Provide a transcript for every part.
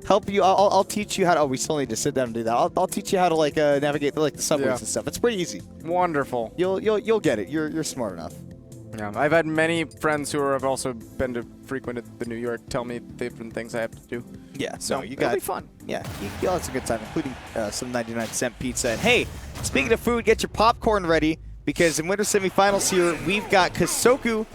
help you. I'll teach you how to. Oh, we still need to sit down and do that. I'll teach you how to like navigate the subways and stuff. It's pretty easy. Wonderful. You'll get it. You're smart enough. Yeah, I've had many friends who have also been to frequented the New York tell me different things I have to do. Yeah, so it'll be fun. Yeah, you'll have some good time, including some 99-cent pizza. And hey, speaking of food, get your popcorn ready because in winter semifinals here, we've got Kosoku,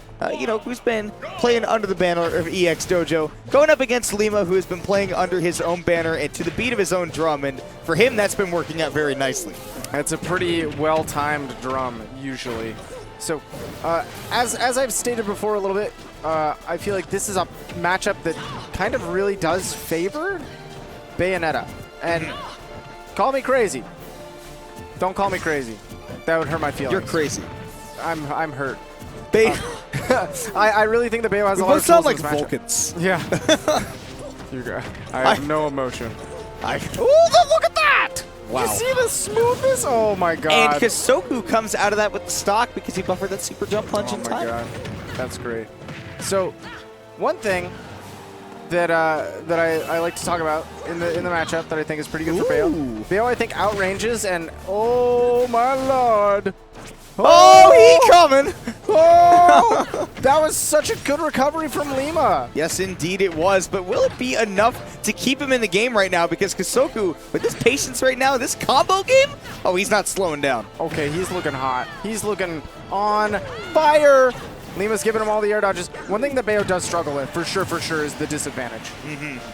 who's been playing under the banner of EX Dojo, going up against Lima, who has been playing under his own banner and to the beat of his own drum. And for him, that's been working out very nicely. It's a pretty well-timed drum, usually. So, as I've stated before a little bit, I feel like this is a matchup that kind of really does favor Bayonetta. And call me crazy. Don't call me crazy. That would hurt my feelings. You're crazy. I'm hurt. I really think the Bayo has a lot of sound tools like in this Vulcans. Yeah. I have no emotion. Oh, look at that! Wow. You see the smoothness? Oh my god. And Kosoku comes out of that with the stock because he buffered that super jump punch in time. Oh my god. That's great. So, one thing that I like to talk about in the matchup that I think is pretty good for Bayo. Bayo, I think, outranges and oh my lord. Oh, he coming! Oh, that was such a good recovery from Lima. Yes, indeed it was. But will it be enough to keep him in the game right now? Because Kosoku, with his patience right now, this combo game, oh, he's not slowing down. Okay, he's looking hot. He's looking on fire. Lima's giving him all the air dodges. One thing that Bayo does struggle with, for sure, is the disadvantage.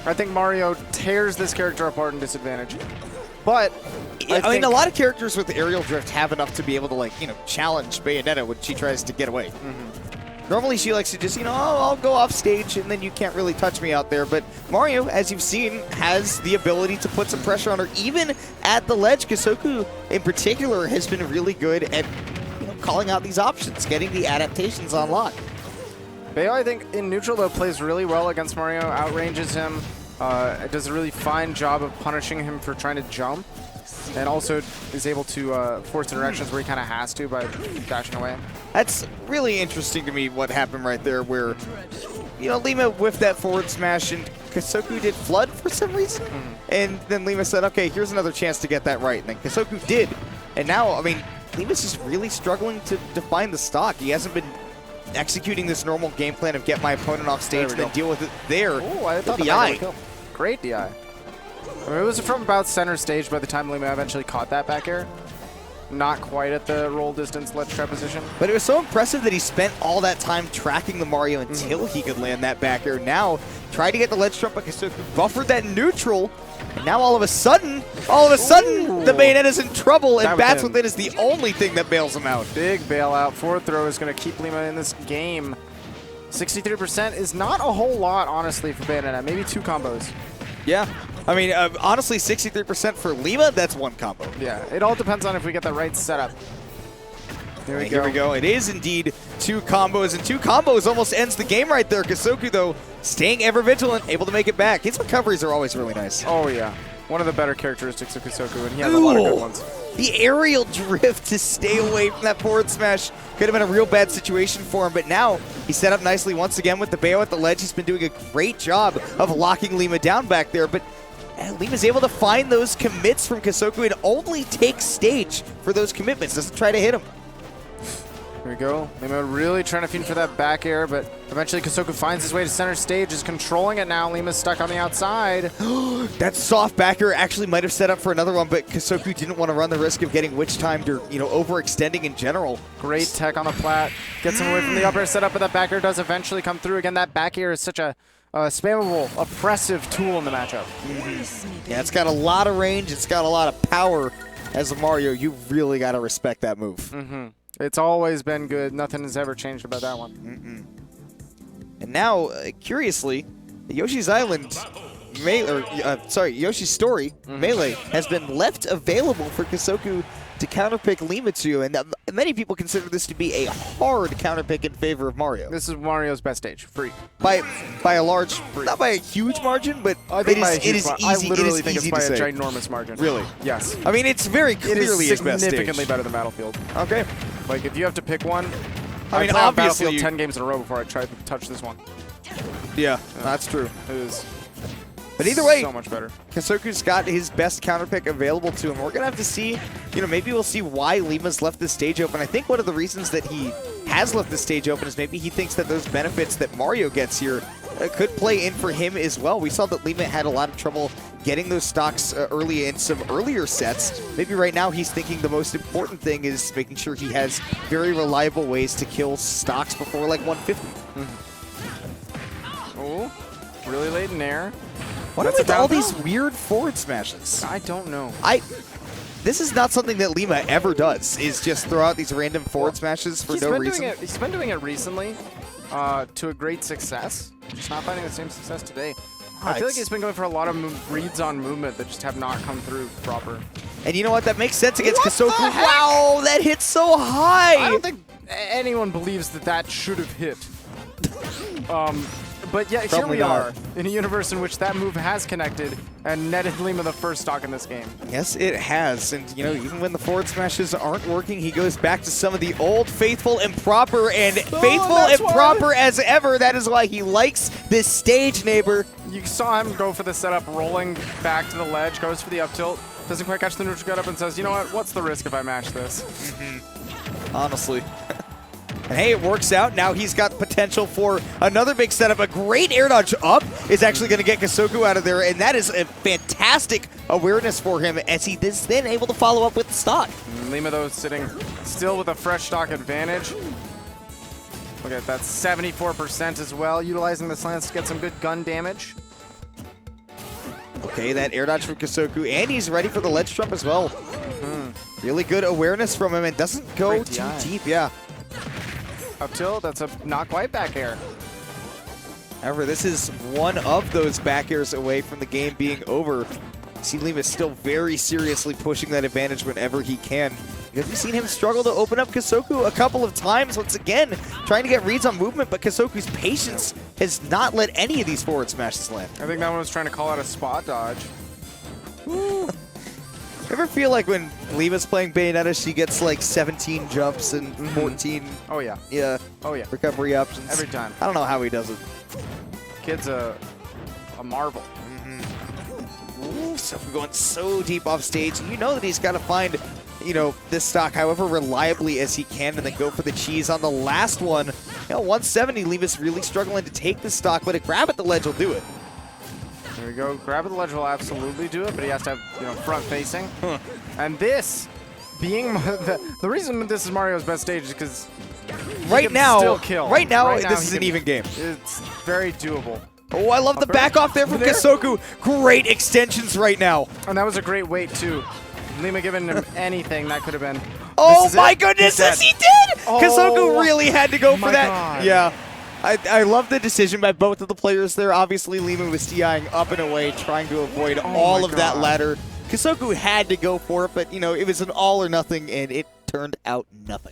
I think Mario tears this character apart in disadvantage. But I mean, a lot of characters with aerial drift have enough to be able to, challenge Bayonetta when she tries to get away. Normally, she likes to just, I'll go off stage and then you can't really touch me out there. But Mario, as you've seen, has the ability to put some pressure on her, even at the ledge. Kosoku, in particular, has been really good at calling out these options, getting the adaptations on lock. Bayo, I think, in neutral, though, plays really well against Mario, outranges him. Does a really fine job of punishing him for trying to jump, and also is able to force interactions where he kind of has to by dashing away. That's really interesting to me what happened right there where, Lima whiffed that forward smash and Kosoku did flood for some reason. And then Lima said, okay, here's another chance to get that right. And then Kosoku did. And now, I mean, Lima's just really struggling to define the stock. He hasn't been executing this normal game plan of get my opponent off stage and then deal with it there. Oh, I thought the great DI. I mean, it was from about center stage by the time Lima eventually caught that back air. Not quite at the roll distance ledge trap position. But it was so impressive that he spent all that time tracking the Mario until he could land that back air. Now, tried to get the ledge trap, but Kosoku buffered that neutral. And now all of a sudden, the Bayonetta's in trouble, and Bats Within is the only thing that bails him out. Big bailout. Forward throw is going to keep Lima in this game. 63% is not a whole lot, honestly, for Bayonetta. Maybe 2 combos. Yeah. I mean, honestly, 63% for Lima, that's 1 combo. Yeah, it all depends on if we get the right setup. Here we go. It is indeed 2 combos, and 2 combos almost ends the game right there. Kosoku, though, staying ever vigilant, able to make it back. His recoveries are always really nice. Oh, yeah. One of the better characteristics of Kosoku, and he has a lot of good ones. The aerial drift to stay away from that forward smash could have been a real bad situation for him, but now he's set up nicely once again with the Bayo at the ledge. He's been doing a great job of locking Lima down back there, but Lima's able to find those commits from Kosoku and only takes stage for those commitments, doesn't try to hit him. Here we go. Lima really trying to fiend for that back air, but eventually Kosoku finds his way to center stage, is controlling it now. Lima's stuck on the outside. That soft back air actually might have set up for another one, but Kosoku didn't want to run the risk of getting witch timed or, overextending in general. Great tech on the plat. Gets him away from the up air setup, but that back air does eventually come through. Again, that back air is such a spammable, oppressive tool in the matchup. Yeah, it's got a lot of range. It's got a lot of power. As a Mario, you really got to respect that move. It's always been good. Nothing has ever changed about that one. And now, curiously, Yoshi's Island, Yoshi's Story, Melee, has been left available for Kosoku to counterpick Lima to, and many people consider this to be a hard counterpick in favor of Mario. This is Mario's best stage, free. By a large, not by a huge margin, but it is easy. I literally think it's by a ginormous margin. Really? Yes. I mean, it's very clearly his best stage. Significantly better than Battlefield. Okay. Like, if you have to pick one, I mean, play on obviously Battlefield 10 games in a row before I try to touch this one. Yeah, that's true. It is But either way, so much better. Kosoku's got his best counter pick available to him. We're going to have to see, maybe we'll see why Lima's left this stage open. I think one of the reasons that he has left the stage open is maybe he thinks that those benefits that Mario gets here could play in for him as well. We saw that Lima had a lot of trouble getting those stocks early in some earlier sets. Maybe right now he's thinking the most important thing is making sure he has very reliable ways to kill stocks before like 150. Oh, really late in air. What are with all these weird forward smashes? I don't know. This is not something that Lima ever does, is just throw out these random forward smashes for no reason. He's been doing it recently to a great success. Just not finding the same success today. I feel like he's been going for a lot of reads on movement that just have not come through proper. And you know what? That makes sense against Kosoku. Wow, that hit so high! I don't think anyone believes that that should have hit. But yeah, here we are in a universe in which that move has connected and netted Lima the first stock in this game. Yes, it has. And, even when the forward smashes aren't working, he goes back to some of the old faithful and proper proper as ever. That is why he likes this stage, neighbor. You saw him go for the setup, rolling back to the ledge, goes for the up tilt, doesn't quite catch the neutral gut up and says, you know what, what's the risk if I match this? Honestly. And hey, it works out. Now he's got potential for another big setup. A great air dodge up is actually going to get Kosoku out of there, and that is a fantastic awareness for him as he is then able to follow up with the stock. Lima, though, sitting still with a fresh stock advantage. Look at that, 74% as well, utilizing this lance to get some good gun damage. Okay, that air dodge from Kosoku, and he's ready for the ledge jump as well. Really good awareness from him, and doesn't go too deep, yeah. Up tilt, that's a not quite back air. However, this is one of those back airs away from the game being over. See Lima still very seriously pushing that advantage whenever he can. Because we've seen him struggle to open up Kosoku a couple of times, once again, trying to get reads on movement, but Kosoku's patience has not let any of these forward smashes land. I think that one was trying to call out a spot dodge. Ever feel like when Lima's playing Bayonetta, she gets like 17 jumps and 14 recovery options? Every time. I don't know how he does it. Kid's a marvel. Ooh, so we're going so deep off stage. You know that he's got to find, this stock however reliably as he can and then go for the cheese on the last one. 170, Lima's really struggling to take the stock, but a grab at the ledge will do it. There we go. Grab at the ledge will absolutely do it, but he has to have, front facing. And this being the reason this is Mario's best stage is because right now this is an even game. It's very doable. Oh, I love the back off there from Kosoku. Great extensions right now. And that was a great weight too. Lima giving him anything that could have been. Oh my goodness, yes he did! Oh, Kosoku really had to go for that. God. Yeah. I love the decision by both of the players there. Obviously, Lima was DIing up and away, trying to avoid all of that ladder. Kosoku had to go for it, but, it was an all or nothing, and it turned out nothing.